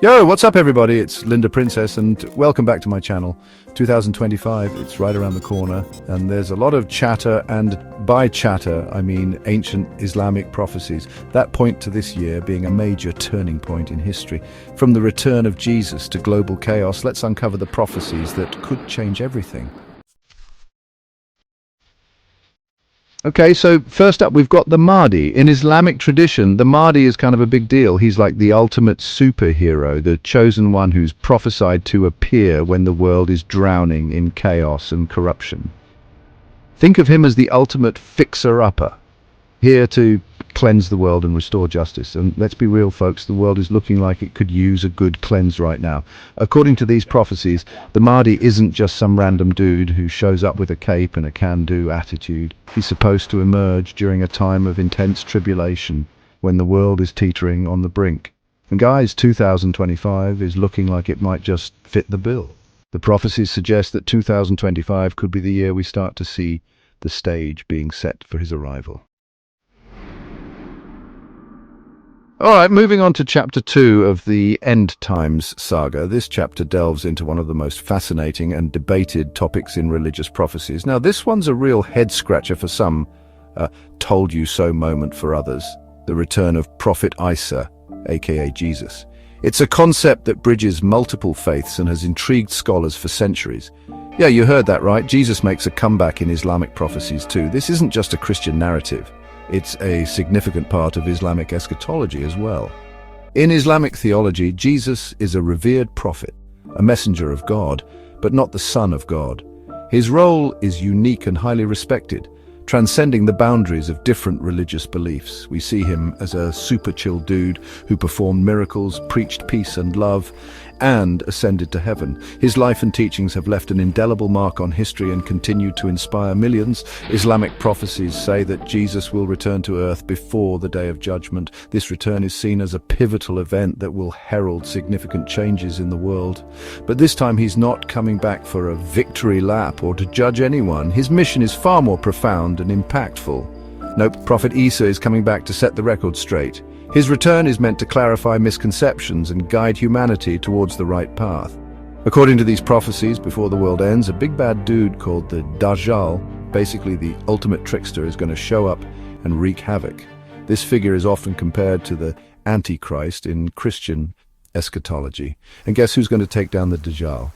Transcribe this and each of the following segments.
Yo, what's up everybody? It's Linda Princess and welcome back to my channel. 2025, it's right around the corner and there's a lot of chatter, and by chatter I mean ancient Islamic prophecies that point to this year being a major turning point in history. From the return of Jesus to global chaos, let's uncover the prophecies that could change everything. Okay, so first up we've got the Mahdi. In Islamic tradition, the Mahdi is kind of a big deal. He's like the ultimate superhero, the chosen one who's prophesied to appear when the world is drowning in chaos and corruption. Think of him as the ultimate fixer-upper, here to cleanse the world and restore justice. And let's be real, folks, the world is looking like it could use a good cleanse right now. According to these prophecies, the Mahdi isn't just some random dude who shows up with a cape and a can-do attitude. He's supposed to emerge during a time of intense tribulation, when the world is teetering on the brink. And guys, 2025 is looking like it might just fit the bill. The prophecies suggest that 2025 could be the year we start to see the stage being set for his arrival. Alright, moving on to chapter 2 of the End Times saga. This chapter delves into one of the most fascinating and debated topics in religious prophecies. Now, this one's a real head-scratcher for some, told you so moment for others. The return of Prophet Isa, aka Jesus. It's a concept that bridges multiple faiths and has intrigued scholars for centuries. Yeah, you heard that right. Jesus makes a comeback in Islamic prophecies too. This isn't just a Christian narrative. It's a significant part of Islamic eschatology as well. In Islamic theology, Jesus is a revered prophet, a messenger of God, but not the Son of God. His role is unique and highly respected, transcending the boundaries of different religious beliefs. We see him as a super chill dude who performed miracles, preached peace and love, and ascended to heaven. His life and teachings have left an indelible mark on history and continue to inspire millions. Islamic prophecies say that Jesus will return to earth before the day of judgment. This return is seen as a pivotal event that will herald significant changes in the world. But this time he's not coming back for a victory lap or to judge anyone. His mission is far more profound and impactful. Nope, Prophet Isa is coming back to set the record straight. His return is meant to clarify misconceptions and guide humanity towards the right path. According to these prophecies, before the world ends, a big bad dude called the Dajjal, basically the ultimate trickster, is going to show up and wreak havoc. This figure is often compared to the Antichrist in Christian eschatology. And guess who's going to take down the Dajjal?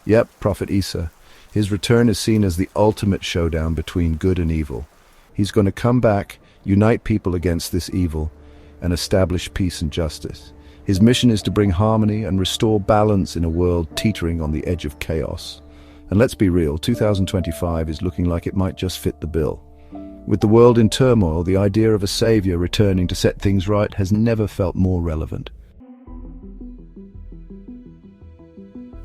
Yep, Prophet Isa. His return is seen as the ultimate showdown between good and evil. He's going to come back, unite people against this evil, and establish peace and justice. His mission is to bring harmony and restore balance in a world teetering on the edge of chaos. And let's be real, 2025 is looking like it might just fit the bill. With the world in turmoil, the idea of a savior returning to set things right has never felt more relevant.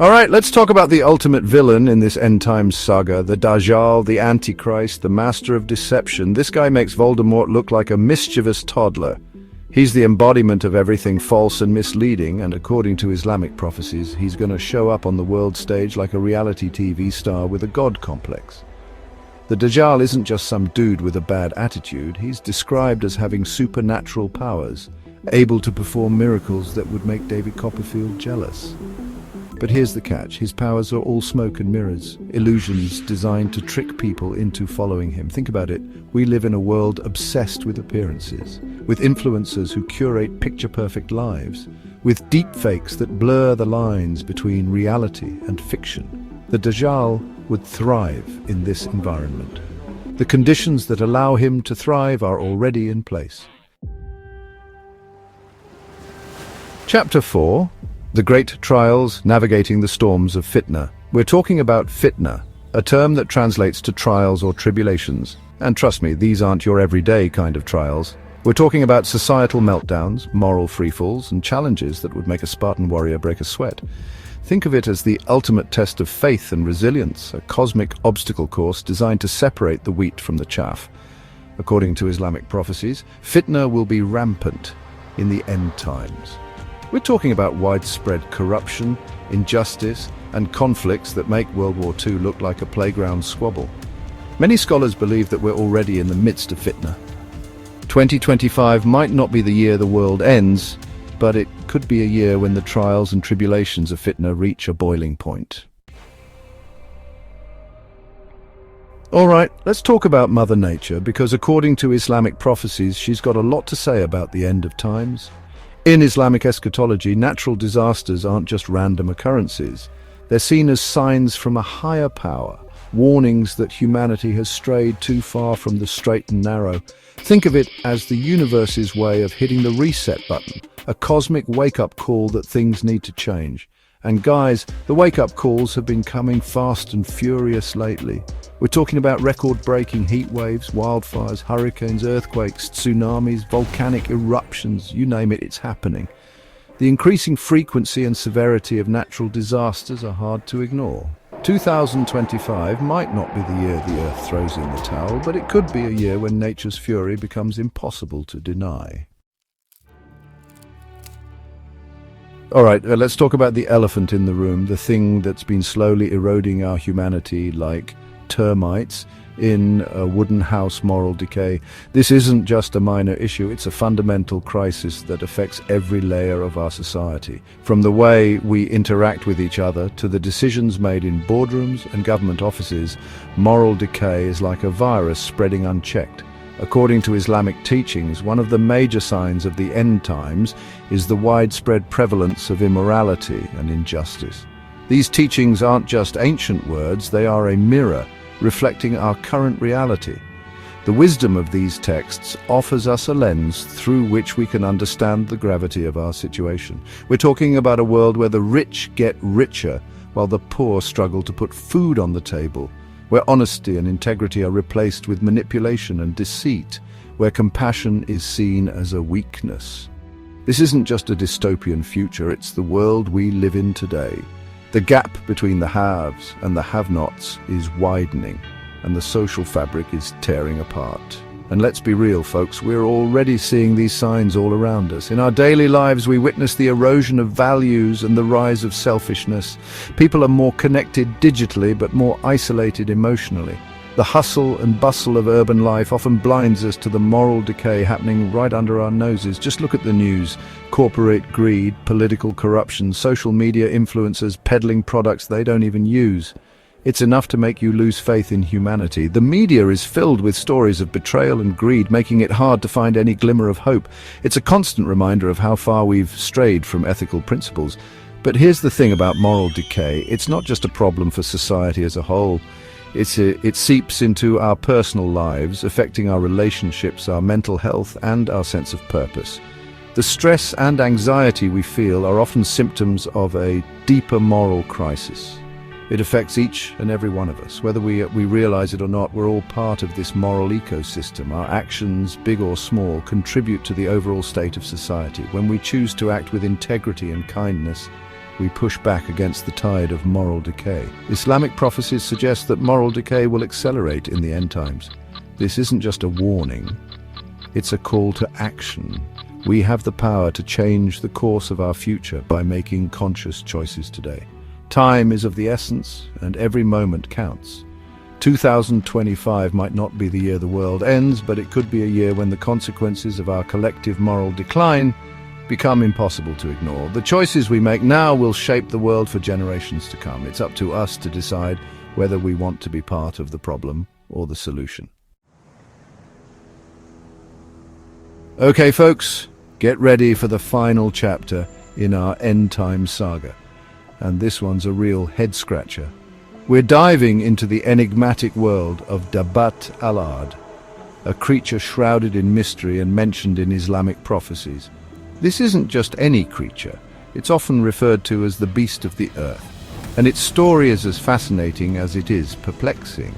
Alright, let's talk about the ultimate villain in this end times saga, the Dajjal, the Antichrist, the master of deception. This guy makes Voldemort look like a mischievous toddler. He's the embodiment of everything false and misleading, and according to Islamic prophecies, he's going to show up on the world stage like a reality TV star with a god complex. The Dajjal isn't just some dude with a bad attitude. He's described as having supernatural powers, able to perform miracles that would make David Copperfield jealous. But here's the catch. His powers are all smoke and mirrors, illusions designed to trick people into following him. Think about it. We live in a world obsessed with appearances, with influencers who curate picture-perfect lives, with deepfakes that blur the lines between reality and fiction. The Dajjal would thrive in this environment. The conditions that allow him to thrive are already in place. Chapter 4. The Great Trials, Navigating the Storms of Fitnah. We're talking about Fitnah, a term that translates to trials or tribulations. And trust me, these aren't your everyday kind of trials. We're talking about societal meltdowns, moral freefalls, and challenges that would make a Spartan warrior break a sweat. Think of it as the ultimate test of faith and resilience, a cosmic obstacle course designed to separate the wheat from the chaff. According to Islamic prophecies, Fitnah will be rampant in the end times. We're talking about widespread corruption, injustice, and conflicts that make World War II look like a playground squabble. Many scholars believe that we're already in the midst of Fitnah. 2025 might not be the year the world ends, but it could be a year when the trials and tribulations of Fitnah reach a boiling point. Alright, let's talk about Mother Nature, because according to Islamic prophecies, she's got a lot to say about the end of times. In Islamic eschatology, natural disasters aren't just random occurrences. They're seen as signs from a higher power, warnings that humanity has strayed too far from the straight and narrow. Think of it as the universe's way of hitting the reset button, a cosmic wake-up call that things need to change. And guys, the wake-up calls have been coming fast and furious lately. We're talking about record-breaking heat waves, wildfires, hurricanes, earthquakes, tsunamis, volcanic eruptions, you name it, it's happening. The increasing frequency and severity of natural disasters are hard to ignore. 2025 might not be the year the Earth throws in the towel, but it could be a year when nature's fury becomes impossible to deny. All right, let's talk about the elephant in the room, the thing that's been slowly eroding our humanity like termites in a wooden house: moral decay. This isn't just a minor issue, it's a fundamental crisis that affects every layer of our society. From the way we interact with each other to the decisions made in boardrooms and government offices, moral decay is like a virus spreading unchecked. According to Islamic teachings, one of the major signs of the end times is the widespread prevalence of immorality and injustice. These teachings aren't just ancient words, they are a mirror reflecting our current reality. The wisdom of these texts offers us a lens through which we can understand the gravity of our situation. We're talking about a world where the rich get richer while the poor struggle to put food on the table, where honesty and integrity are replaced with manipulation and deceit, where compassion is seen as a weakness. This isn't just a dystopian future, it's the world we live in today. The gap between the haves and the have-nots is widening, and the social fabric is tearing apart. And let's be real, folks, we're already seeing these signs all around us. In our daily lives, we witness the erosion of values and the rise of selfishness. People are more connected digitally, but more isolated emotionally. The hustle and bustle of urban life often blinds us to the moral decay happening right under our noses. Just look at the news. Corporate greed, political corruption, social media influencers peddling products they don't even use. It's enough to make you lose faith in humanity. The media is filled with stories of betrayal and greed, making it hard to find any glimmer of hope. It's a constant reminder of how far we've strayed from ethical principles. But here's the thing about moral decay. It's not just a problem for society as a whole. It seeps into our personal lives, affecting our relationships, our mental health, and our sense of purpose. The stress and anxiety we feel are often symptoms of a deeper moral crisis. It affects each and every one of us. Whether we realize it or not, we're all part of this moral ecosystem. Our actions, big or small, contribute to the overall state of society. When we choose to act with integrity and kindness, we push back against the tide of moral decay. Islamic prophecies suggest that moral decay will accelerate in the end times. This isn't just a warning, it's a call to action. We have the power to change the course of our future by making conscious choices today. Time is of the essence, and every moment counts. 2025 might not be the year the world ends, but it could be a year when the consequences of our collective moral decline become impossible to ignore. The choices we make now will shape the world for generations to come. It's up to us to decide whether we want to be part of the problem or the solution. Okay, folks, get ready for the final chapter in our end time saga. And this one's a real head-scratcher. We're diving into the enigmatic world of Dabat al-Ard, a creature shrouded in mystery and mentioned in Islamic prophecies. This isn't just any creature. It's often referred to as the beast of the earth, and its story is as fascinating as it is perplexing.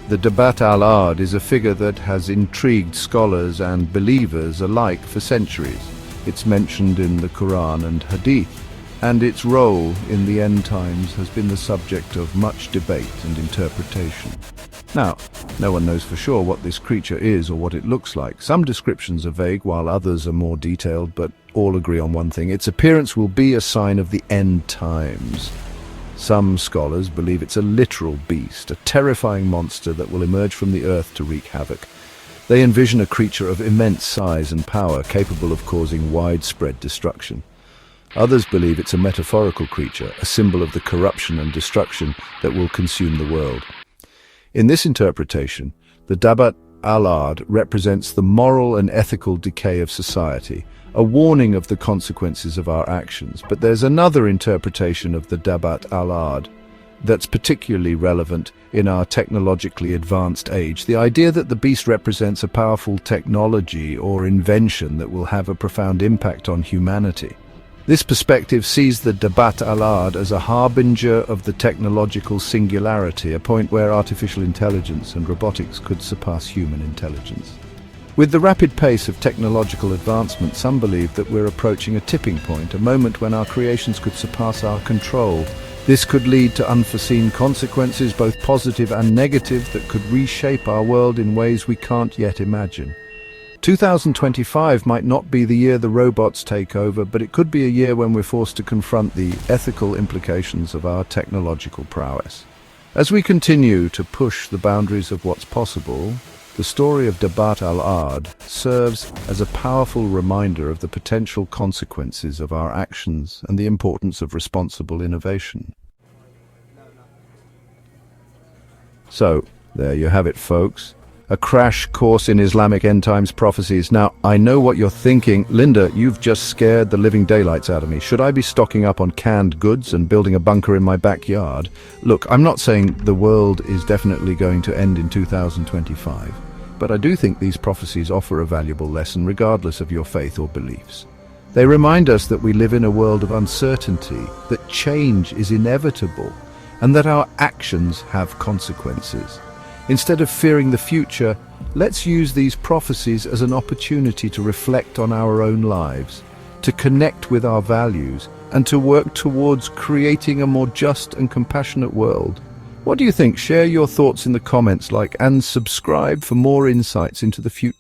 The Dabat al-Ard is a figure that has intrigued scholars and believers alike for centuries. It's mentioned in the Quran and Hadith, and its role in the end times has been the subject of much debate and interpretation. Now, no one knows for sure what this creature is or what it looks like. Some descriptions are vague, while others are more detailed, but all agree on one thing: its appearance will be a sign of the end times. Some scholars believe it's a literal beast, a terrifying monster that will emerge from the earth to wreak havoc. They envision a creature of immense size and power, capable of causing widespread destruction. Others believe it's a metaphorical creature, a symbol of the corruption and destruction that will consume the world. In this interpretation, the Dabat al-Ard represents the moral and ethical decay of society, a warning of the consequences of our actions. But there's another interpretation of the Dabat al-Ard that's particularly relevant in our technologically advanced age. The idea that the beast represents a powerful technology or invention that will have a profound impact on humanity. This perspective sees the Dabat al-Ard as a harbinger of the technological singularity, a point where artificial intelligence and robotics could surpass human intelligence. With the rapid pace of technological advancement, some believe that we're approaching a tipping point, a moment when our creations could surpass our control. This could lead to unforeseen consequences, both positive and negative, that could reshape our world in ways we can't yet imagine. 2025 might not be the year the robots take over, but it could be a year when we're forced to confront the ethical implications of our technological prowess. As we continue to push the boundaries of what's possible, the story of Dabat al-Ard serves as a powerful reminder of the potential consequences of our actions and the importance of responsible innovation. So, there you have it, folks. A crash course in Islamic end times prophecies. Now, I know what you're thinking. Linda, you've just scared the living daylights out of me. Should I be stocking up on canned goods and building a bunker in my backyard? Look, I'm not saying the world is definitely going to end in 2025, but I do think these prophecies offer a valuable lesson regardless of your faith or beliefs. They remind us that we live in a world of uncertainty, that change is inevitable, and that our actions have consequences. Instead of fearing the future, let's use these prophecies as an opportunity to reflect on our own lives, to connect with our values, and to work towards creating a more just and compassionate world. What do you think? Share your thoughts in the comments, and subscribe for more insights into the future.